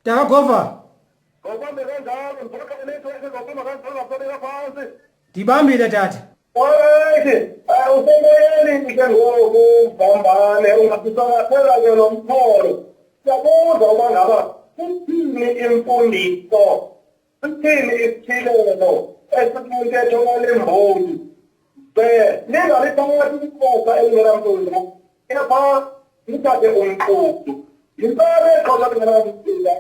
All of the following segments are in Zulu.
Takagova. Dibambile tata. Alright, usengeni njengoku bambane ungapisana phela ke lo mtholo. Siyabuza uma ngaba sithini imfundiso, sithini isithilelo esikuntetho kwalemboni. Ningalithanga ikhoka elingenamfundo. Kepha nithathe umqudu. Impela eqoqa lingenamfundo.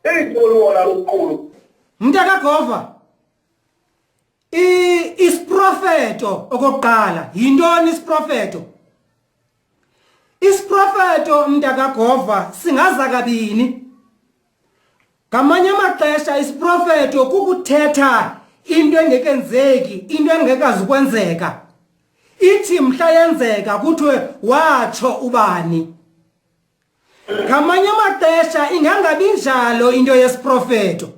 Eyitolona lukhulu. Mntakagova. Isprofeto okokuqala yintoni isprofeto? Isprofeto mntakagova singaza kabini. Ngamanye amaxesha isprofeto kukuthetha into engekenzeki, into engekazi ukwenzeka. Ithi mhla yenzeka kuthiwe watsho ubani. Ngamanye amaxesha ingangabi njalo into yesprofeto.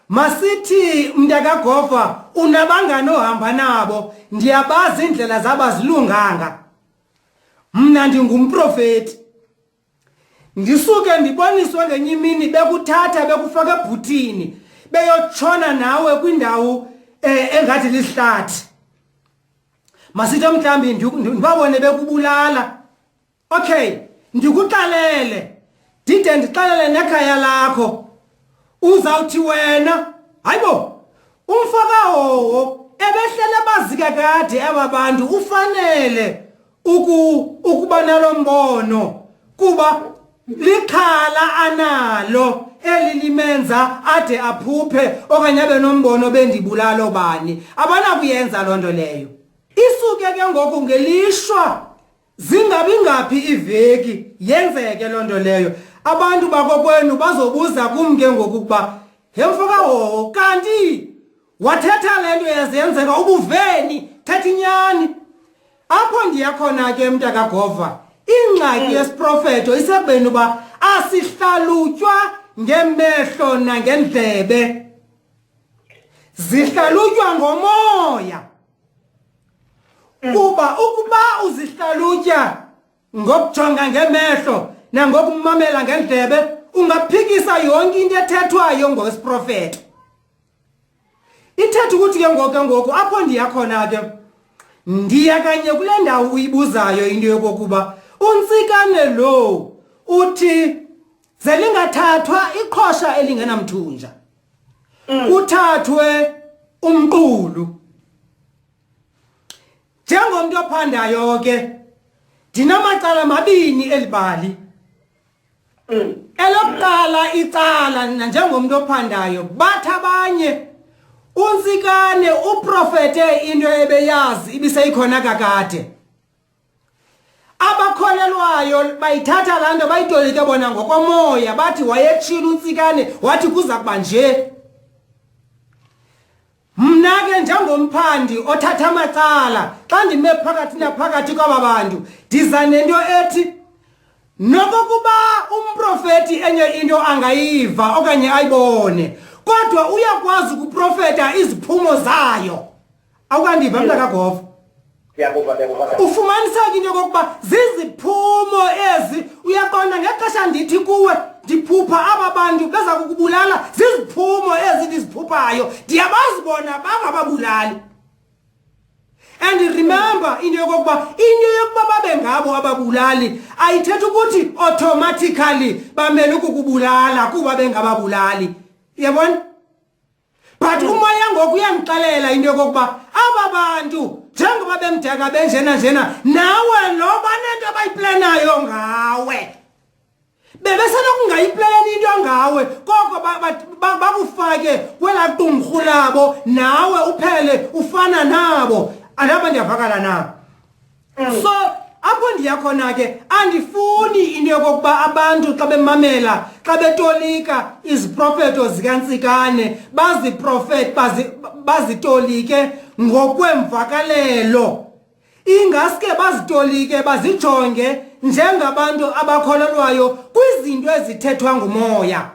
Masithi mntakagova unabangani ohamba nabo, ndiyabazi indlela zabazilunganga. Mna ndingumprofeti. Ndisuke ndiboniswe ngenye imini bekuthatha bekufaka ebhutini beyotshona nawe kwindawo engathi lihlathi. Masithi mhlambi ndibabone bekubulala. Okay, ndikuxalele. Ndide ndixalele nekhaya lakho. Uzawuthi wena, hayibo, umfakahoho ebehlele bazika kade ababantu ufanele ukuba nalombono kuba likhala analo elilimenza ade aphuphe okanye abe nombono bendibulalo bani. Abana kuyenza lonto leyo. Isuke ke ngoku ngelishwa zingabi ngaphi iveki yenzeke lonto leyo. Abantu bakokwenu bazobuza kumke ngokuba hemfakahoho kanti wathetha lento yazenzeka ubuveni thatha inyani. Apho ndiyakhona ke mntakagova ingxaki yesprofeto isebeni uba asihlalutywa ngemehlo nangendlebe, zihlalutywa ngomoya. Kuba ukuba uzihlalutya ngokujonga ngemehlo nangokumamela ngendlebe ungaphikisa yonke into ethethwayo ngosprofeto. Ithetha ukuthi ke ngoku apho ndiyakhona ke ndiya kanye kule ndawo uyibuzayo into yokokuba untsikane lo uthi zelingathathwa iqhosha elingenamthunja kuthathwe umqulu. Njengomntu ophandayo ke ndinamacala amabini elibali. Elokuqala icala njengomntu ophandayo bathi abanye untsikane uprofete into ebeyazi ibiseyikhona kakade. Abakholelwayo bayithatha laa nto bayitolike bona ngokomoya bathi wayetshila untsikane wathi kuza kuba nje. Mna ke njengomphandi othatha amacala xa ndime phakathi naphakathi kwaba bantu ndiza nento ethi nokokuba umprofeti enye into angayiva okanye ayibone kodwa uyakwazi ukuprofeta iziphumo zayo. Awukandiva mntakagova? Ufumaniseka into yokokuba ziziphumo ezi uyaqonda ngexesha ndithi kuwe ndiphupha aba bantu beza kukubulala ziziphumo ezi ndiziphuphayo ndiyabazi bona bangababulali. And remember into yokokuba babe ngabo ababulali ayithethi ukuthi automatically bamele ukukubulala kuba bengababulali. Yabona? But umoya ngoku uyangixelela into yokokuba aba bantu njengoba bemdaka benjena nawe lo banento abayiplanayo ngawe. Bebesena kungayiplani into ngawe koko bakufake kwela qumrhu labo nawe uphele ufana nabo. Andaba ndiyavakala na. So apho ndiyakhona ke andifuni into yokokuba abantu xa bemamela xa betolika iziprofeto zikaNtsikane bazitolike ngokwemvakalelo. Ingaske bazitolike bazijonge njengabantu abakholelwayo kwizinto ezithethwa ngumoya.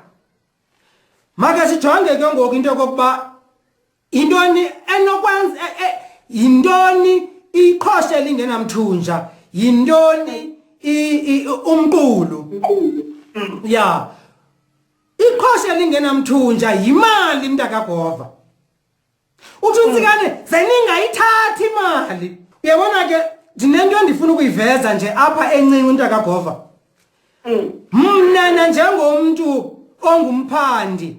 Maka sijonge ke ngoku into yokokuba intoni enokwenza yintoni iqhosha elingenamthunja, yintoni umqulu. Ya. Iqhosha iqoshe lingenamthunja yimali mntakagova uthi uNtsikane zeningayithathi imali uyabona ke dinento ndifuna ukuyiveza nje apha encinci mntakagova mna njengomuntu ongumphandi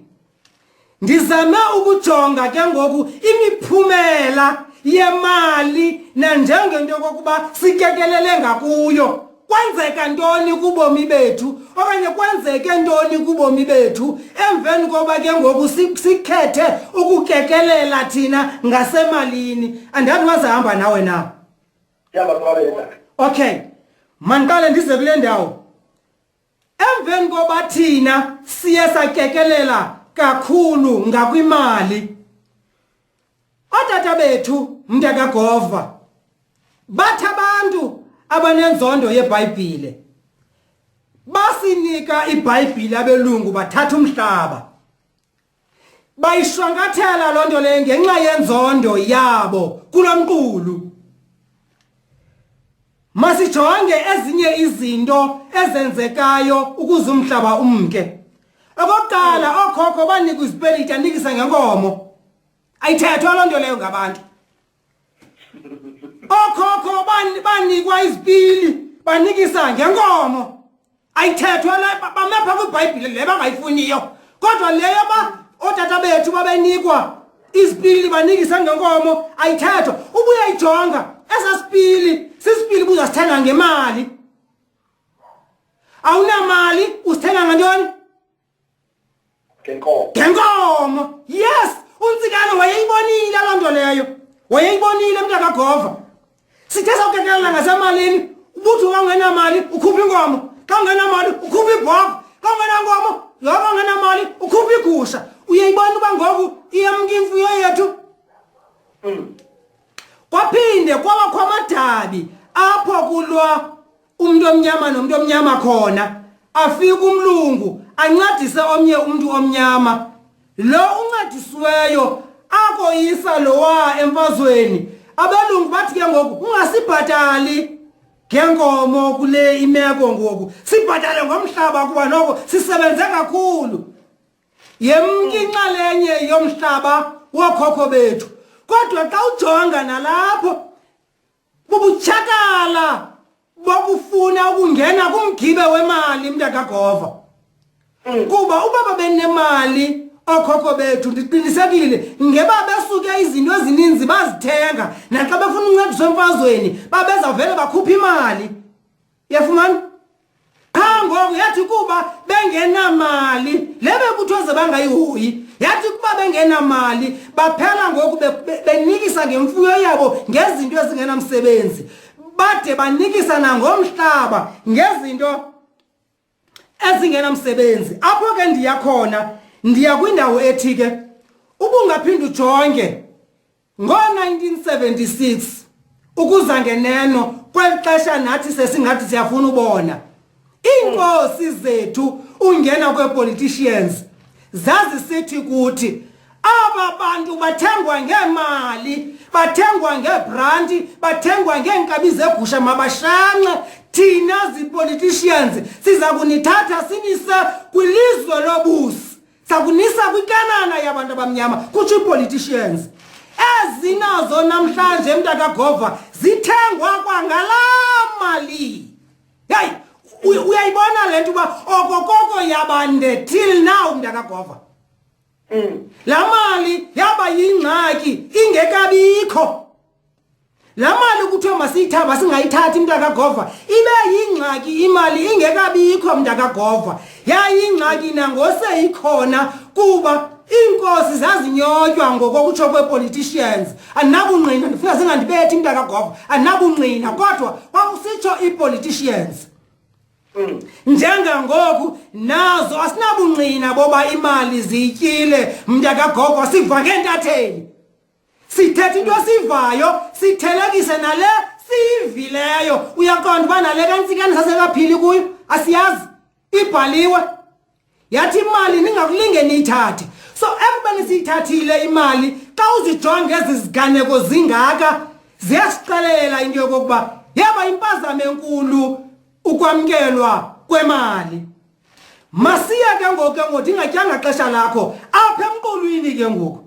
ndizame ukujonga ke ngoku imiphumela yemali nanjengento kokuba sikekelele ngakuyo kwenzeka ntoni kubomi bethu okanye kwenzeke ntoni kubomi bethu emveni koba ke ngoku sikhethe ukukekelela thina ngasemalini andazi wazahamba nawe na okay manqale ndize kule ndawo emveni koba thina siye sakekelela kakhulu ngakwimali otata bethu mntakagova bathi abantu abanenzondo yeBhayibhile basinika iBhayibhile abelungu bathatha umhlaba bayishwankathela lonto le ngenxa yenzondo yabo kulomqulu masijonge ezinye izinto ezenzekayo ukuze umhlaba umke okokuqala okhokho banika izipeliti anikisa ngenkomo ayithethwa lonto leyo ngabantu okhokho banikwa izipili banikisa ngenkomo ayithethwa le bamepha kwiBhayibhile le bangayifuniyo kodwa leyo otata bethu babenikwa izipili banikisa ngenkomo ayithethwa ubuye ayijonga esasipili sisipili buzasithenga ngemali awunamali usithenga ngantoni ngenkomo yes uNtsikane wayeyibonile lonto leyo wayeyibonile mntakagova sithe sawukekelela ngasemalini ubuthi ungenamali ukhupha inkomo xa ungenamali ukhupha ibhokhwe xa ungenankomo yoko ungenamali ukhupha igusha uyayibona uba ngoku iyamka imfuyo yethu kwaphinde kwabakho amadabi apho kulwa umuntu omnyama nomuntu omnyama khona afika umlungu ancedise omnye umuntu omnyama lo uncedisiweyo akoyisa lowa emfazweni abelungu bathi ke ngoku ungasibhatali ngenkomo kule imeko ngoku sibhatale ngomhlaba kuba noko sisebenze kakhulu yemkinxalenye yomhlaba wokhokho bethu kodwa xa ujonga nalapho bubutshakala bokufuna ukungena kumgibe wemali mntakagova kuba ubaba benemali okhokho bethu ndiqinisekile ngeba besuke izinto ezininzi bazithenga naxa befuna uncediswa emfazweni babezavele bakhupha imali yafumana qha ngoku yathi kuba bengenamali lebe kuthoze bangayihoyi yathi kuba bengenamali baphela ngoku benikisa ngemfuyo yabo ngezinto ezingenamsebenzi bade banikisa nangomhlaba ngezinto ezingenamsebenzi apho ke ndiyakhona ndiya kwindawo ethi ke ubungaphinda ujonge ngo-1976 ukuza ngeneno kwelixesha nathi sesingathi siyafuna ubona iinkosi zethu ungena kwe-politicians zazisithi kuthi aba bantu bathengwa ngemali bathengwa ngebranti bathengwa ngeenkabi zegusha mabashanxe thina zi-politicians siza kunithatha sinise kwilizwe lobusi sakunisa kwikanana yabantu abamnyama kutsho ii-politicians ezinazo namhlanje mntakagova zithengwa kwangalaa mali heyi uyayibona le nto uba okokoko yabande till now mntakagova laa mali yaba yingxaki ingekabikho laa mali kuthiwe masiyithamba singayithathi mntakagova ibe yingxaki imali ingekabikho mntakagova yayingxaki nangoseyikhona kuba iinkosi zazinyotywa ngokokutsho kwe-politicians andinabungqina ndifika zingandibethi mntakagova andinabungqina kodwa kwakusitsho ii-politicians njengangoku nazo asinabungqina boba imali ziyityile mntakagova siva ngentatheli sithetha into sivayo sithelekise nale siyivileyo uyaqonda uba nale kaNtsikane sasekaphili kuyo asiyazi ibhaliwe yathi imali ningakulinge niyithathe so ekubeni siyithathile imali xa uzijonge ezi ziganeko zingaka ziyasixelela into yokokuba yaba impazamo enkulu ukwamkelwa kwemali masiya ke ngoku ndingatyanga xesha lakho apha emqulwini ke ngoku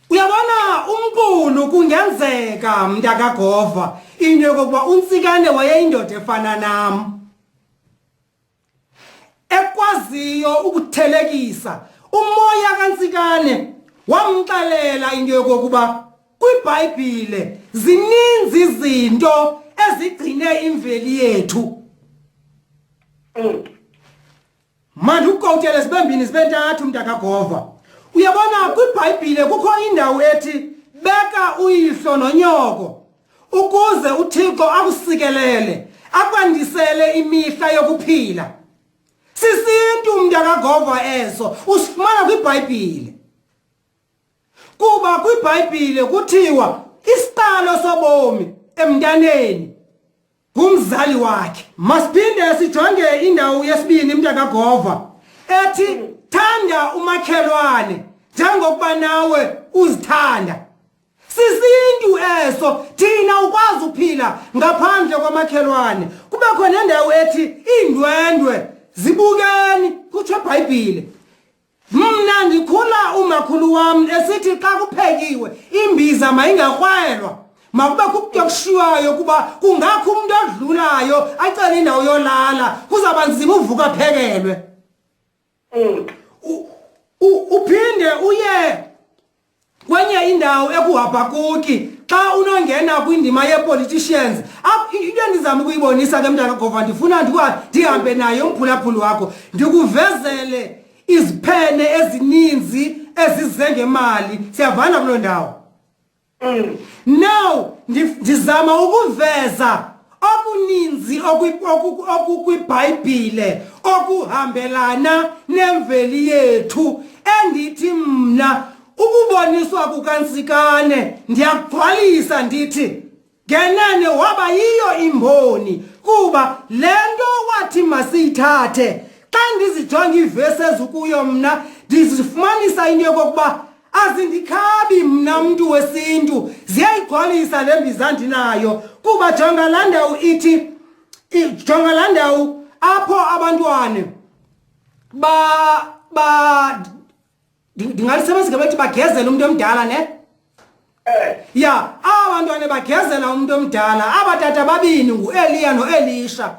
uyabona umqulu kungenzeka mntakagova into yokokuba uNtsikane wayeyindoda efana nam ekwaziyo ukuthelekisa umoya kaNtsikane wamxelela into yokokuba kwiBhayibhile zininzi izinto ezigcine imveli yethu mandukutshele sibembini sibentathu mntakagova uyabona kwiBhayibhile kukho indawo ethi beka uyihlo nonyoko ukuze uThixo akusikelele akwandisele imihla yokuphila sisintu mntakagova eso usifumana kwiBhayibhile kuba kwiBhayibhile kuthiwa isiqalo sobomi emntaneni ngumzali wakhe masiphinde sijonge indawo yesibini mntakagova ethi thanda umakhelwane njengokuba nawe uzithanda sisintu eso thina ukwazi uphila ngaphandle kwamakhelwane kube khona indawo ethi indwendwe zibukeni kutsho eBhayibhile mna ndikhula umakhulu wami esithi xa kuphekiwe imbiza mayingakrwelwa makube kukuyokushiywayo kuba kungakho umuntu odlulayo acela indawo yolala kuzaba nzima uvuka phekelwe uphinde uye kwenye indawo ekuHabhakuki xa unongena kwindima yepoliticians into endizama ukuyibonisa ke mntakagova ndifuna ndihambe nayo umphulaphuli wakho ndikuvezele iziphene ezininzi ezize ngemali siyavana kuloo ndawo now ndizama ukuveza okuninzi okukwiBhayibhile okuhambelana nemveli yethu endithi mna ukuboniswa kukaNtsikane ndiyagcwalisa ndithi ngenene waba yiyo imboni kuba lento wathi masiyithathe xa ndizijonga iivesi ezikuyo mna ndizifumanisa into yokokuba azindikhabi mna mntu wesintu ziyayigcwalisa le mbiza ndinayo kuba jonga laa ndawo ithi jonga laa ndawo apho abantwane ndingalisebenzisa bethi bagezela umuntu omdala ne ya abantwana bagezela umuntu omdala abatata babini nguEliya noElisha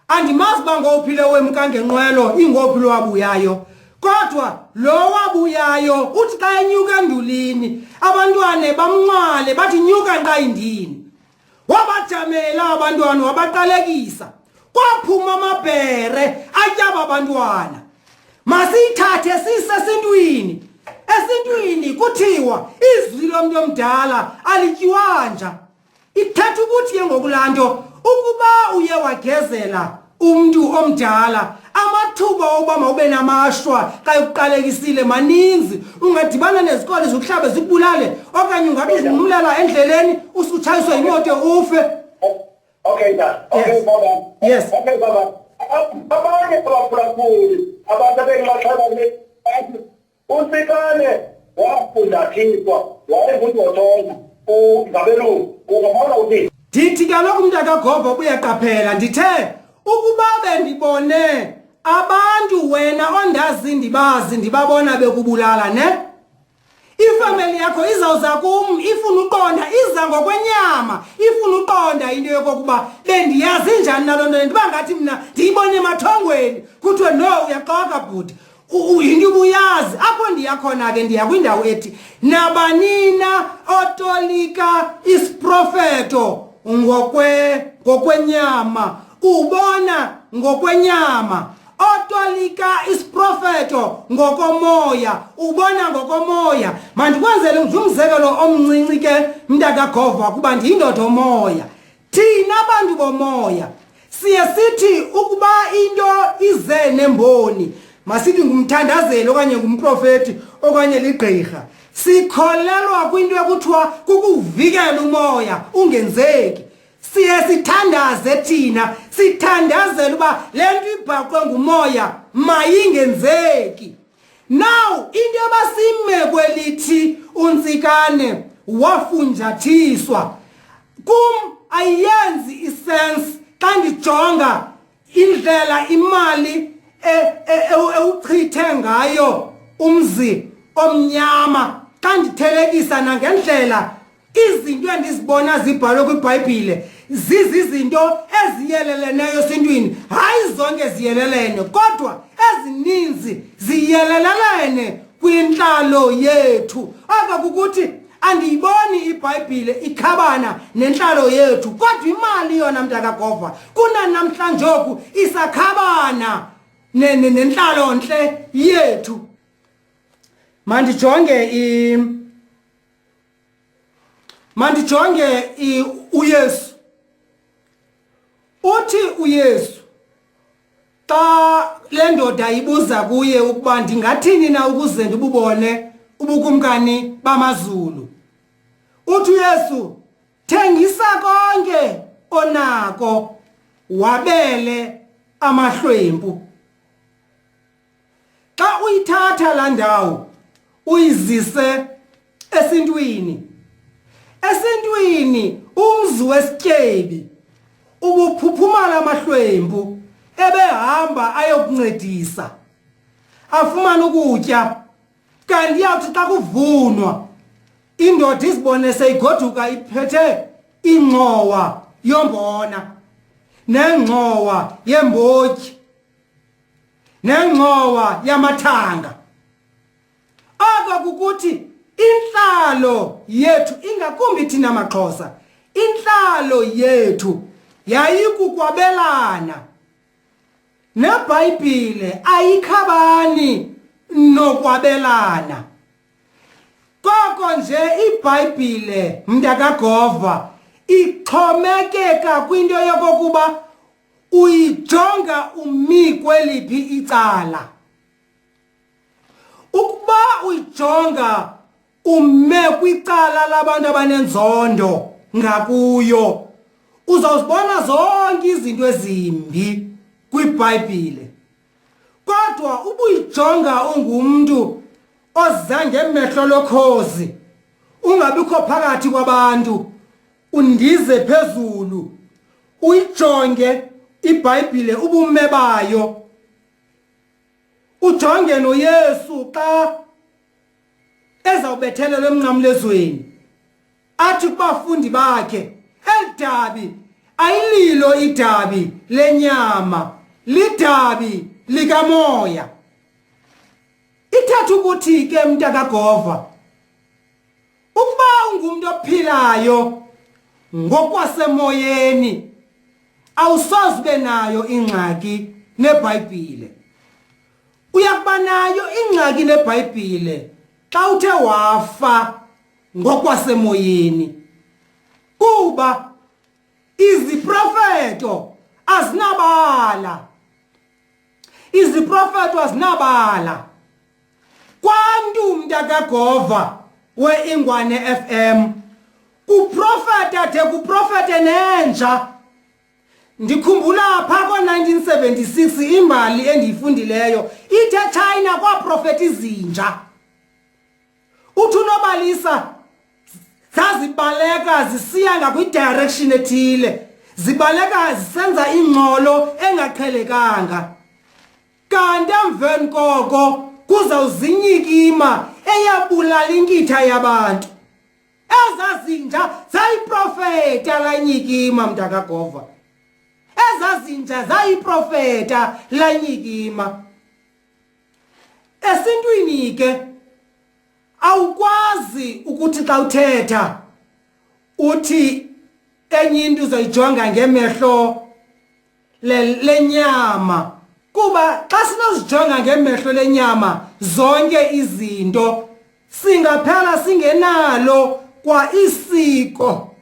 andimazi uba ngophile wemka ngenqwelo ingophile wabuyayo kodwa lo wabuyayo uthi xa enyuka endulini abantwana bamnqwale bathi nyuka nqayindini wabajamela abantwana wabaqalekisa kwaphuma amabhere atyaba abantwana masiyithathe sisesintwini esintwini kuthiwa izwi lomuntu omdala alityiwanja ithetha ukuthi ngokulanto ukuba uye wagezela umuntu omdala amathuba oba mawube namashwa xa uqalekisile maninzi ungadibana nezikole zokuhlaba zikubulale okanye ungabe uzimumlela endleleni usutshayiswa imoto ufe okay da okay baba yes okay baba abanye abaphulaphuli abantu abenxaxheba le uNtsikane wafunda Thixo wayengudotona ungabelungu ungabona uthi ndithi kaloku mntakagova uyaqaphela ndithe ukuba bendibone abantu wena ondazi ndibazi ndibabona bekubulala ne ifamily yakho izawuza kum ifuna uqonda iza ngokwenyama ifuna uqonda into yokokuba bendiyazi njani naloo nto ndiba ngathi mna ndiyibone emathongweni kuthiwe no uyaxoka bhuti into ubuyazi apho ndiyakhona ke ndiya kwindawo ethi nabanina otolika isiprofeto ngokwenyama ubona ngokwenyama otolika isiprofeto ngokomoya ubona ngokomoya mandikwenzele umzekelo omncinci ke mntakagova kuba ndiyindoda omoya thina abantu bomoya siye sithi ukuba into ize nemboni masithi ngumthandazeli okanye ngumprofeti okanye ligqirha sikholelwa kwinto ekuthiwa kukuvikela umoya ungenzeki siye sithandaze thina sithandazela uba le nto ibhaqwe ngumoya mayingenzeki now into abasimekwe lithi uNtsikane wafunjathiswa kum ayenzi isense xa ndijonga indlela imali ewuchithe ngayo umzi omnyama xa ndithelekisa nangendlela izinto endizibona zibhalwe kwiBhayibhile zizinto eziyeleleneyo esintwini, hayi zonke ziyelelene kodwa ezininzi ziyelelelene kwintlalo yethu. Aka kukuthi andiyiboni iBhayibhile ikhabana nentlalo yethu, kodwa imali yona mntakaGova kunanamhlanje oku isakhabana nentlalo-ntle yethu. Mandijonge uYesu. Uthi uYesu xa le ndoda ibuza kuye ukuba ndingathini na ukuze ndibubone ubukumkani bamazulu. Uthi uYesu, thengisa konke onako wabele amahlwempu. Xa uyithatha la ndawo uyizise esintwini, umzi wesityebi ubuphuphumala amahlwempu ebehamba ayokuncedisa afumana ukutya, kanti yawuthi xa kuvunwa indoda izibone seyigoduka iphethe ingxowa yombona nengxowa yembotyi nengxowa yamathanga. Aka kukuthi inhlalo yethu, ingakumbi thina maXhosa, inhlalo yethu yayikukwabelana. NeBhayibhile ayikhabani nokwabelana. Koko nje iBhayibhile mntakaGova ixhomekeka kwinto yokokuba uyijonga umi kweliphi icala. Ukuba uyijonga ume kwicala labantu abanenzondo ngakuyo, uzawuzibona zonke izinto ezimbi kwiBhayibhile. Kodwa ubuyijonga ungumntu oza ngemehlo lokhozi, ungabikho phakathi kwabantu, undize phezulu, uyijonge iBhayibhile ubume bayo, ujonge noYesu xa ezawubethelela emnqamlezweni athi kubafundi bakhe, elidabi ayililo idabi lenyama, lidabi likamoya. Ithatha ukuthi ke mntakaGova, ukuba ungumntu ophilayo ngokwasemoyeni awusoze ube nayo ingxaki neBhayibhile. Uyakuba nayo ingxaki neBhayibhile xa uthe wafa ngokwasemoyeni, kuba iziprofeto azinabala. Kwantu mntakaGova weIngwane FM kuprofeta de kuprofete nenja. Ndikhumbula pha ko-1976 imbali endiyifundileyo ithe China kwaprofeta izinja. Uthi unobalisa zazibaleka zisiya ngakwidirection ethile, zibaleka zisenza ingxolo engaqhelekanga, kanti emveni koko kuzawuzinyikima eyabulala inkitha yabantu. Ezazinja zayiprofeta lanyikima mntakaGova, ezazinja zayiprofeta lanyikima. Esintwini ke awukwazi ukuthi xa uthetha uthi enye into uzoyijonga ngemehlo lenyama, kuba xa sinozijonga ngemehlo lenyama zonke izinto singaphela singenalo kwa isiko,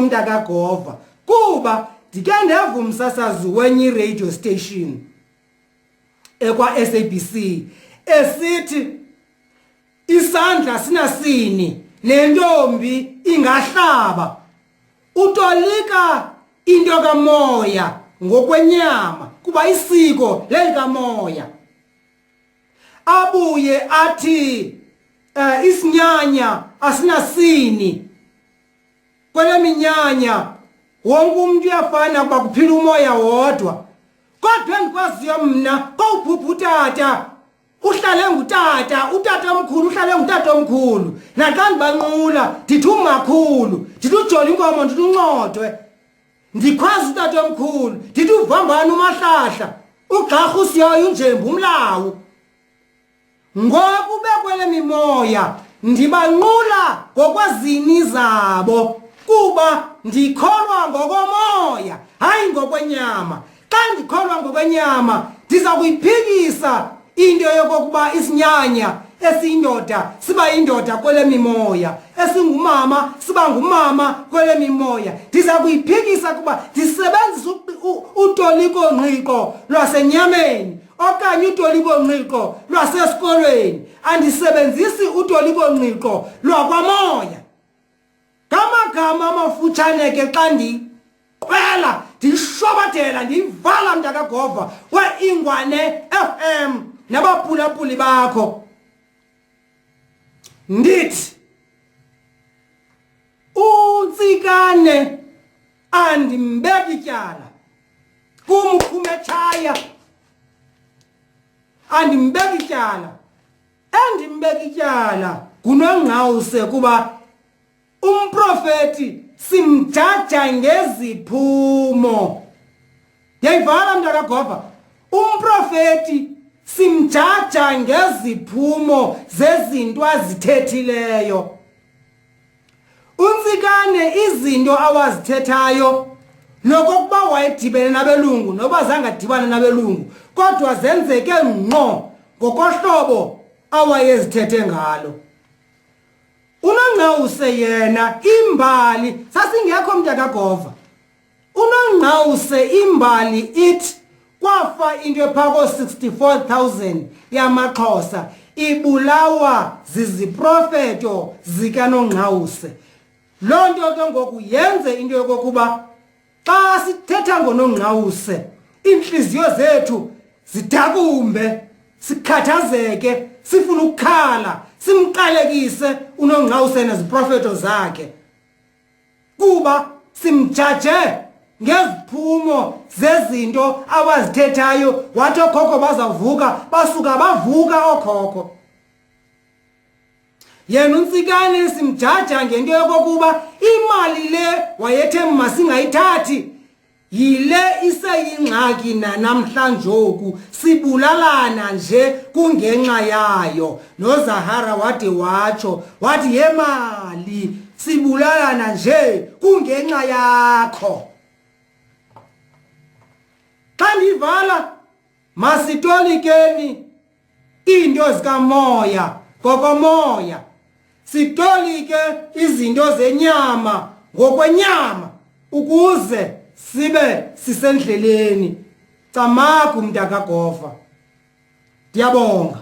mntakaGova. Kuba ndike ndeva umsasazi wenye i-radio station ekwa-SABC esithi isandla sinasini nentombi ingahlaba, utolika into kamoya ngokwenyama kuba isiko lelikamoya. Abuye athi isinyanya asinasini, kwele minyanya wonke umuntu uyafana kuba kuphila umoya wodwa kodwa endikwaziyo mna kowuphupha utata uhlale ngutata utata omkhulu uhlale ngutata omkhulu naxa ndibanqula ndithi umakhulu ndithi uJola inkomo ndithi uncodwe ndikhwazi utata omkhulu ndithi uvambana umahlahla ugxarha usiyoyo unjembu umlawu ngoku bekwele mimoya ndibanqula ngokwezini zabo kuba ndikholwa ngokomoya hayi ngokwenyama xa ndikholwa ngokwenyama ndiza kuyiphikisa into yokokuba isinyanya esiyindoda siba yindoda kwele mimoya esingumama siba ngumama kwele mimoya ndiza kuyiphikisa kuba ndisebenzisa utoliko ngqiqo lwasenyameni okanye utoliko ngqiqo lwasesikolweni andisebenzisi utoliko ngqiqo lwakwamoya ngamagama amafutshane ke xa ndiqwela ndishobadela ndivala mntakagova weIngwane FM nabaphulaphuli bakho ndithi uNtsikane andimbeki tyala kumkhumechaya andimbeki tyala endimbeki tyala kunongqawuse kuba umprofeti simjaja ngeziphumo yayivala mntakagova umprofeti simjaja ngeziphumo zezinto azithethileyo uNtsikane izinto awazithethayo nokokuba wayedibene nabelungu noba zangadibana nabelungu kodwa zenzeke ngqo ngokohlobo awayezithethe ngalo uNongqawuse yena imbali sasingekho mntakagova uNongqawuse imbali ithi kwafa into ephako 64,000 yamaXhosa ibulawa ziziprofeto zikaNongqawuse lonto ke ngoku yenze into yokokuba xa sithetha ngoNongqawuse inhliziyo zethu zidakumbe sikhathazeke sifuna ukukhala simqalekise uNongqawuse neziprofeto zakhe kuba simjaje ngeziphumo zezinto abazithethayo wathi okhokho bazavuka basuka bavuka okhokho yena uNtsikane simjaja ngento yokokuba imali le wayethe masingayithathi yile iseyingxaki namhlanje oku sibulalana nje kungenxa yayo noZahara wade watsho wathi yemali sibulalana nje kungenxa yakho xa ndivala masitolikeni into zikamoya ngokomoya sitolike izinto zenyama ngokwenyama ukuze sibe sisendleleni camagu mntakagova ndiyabonga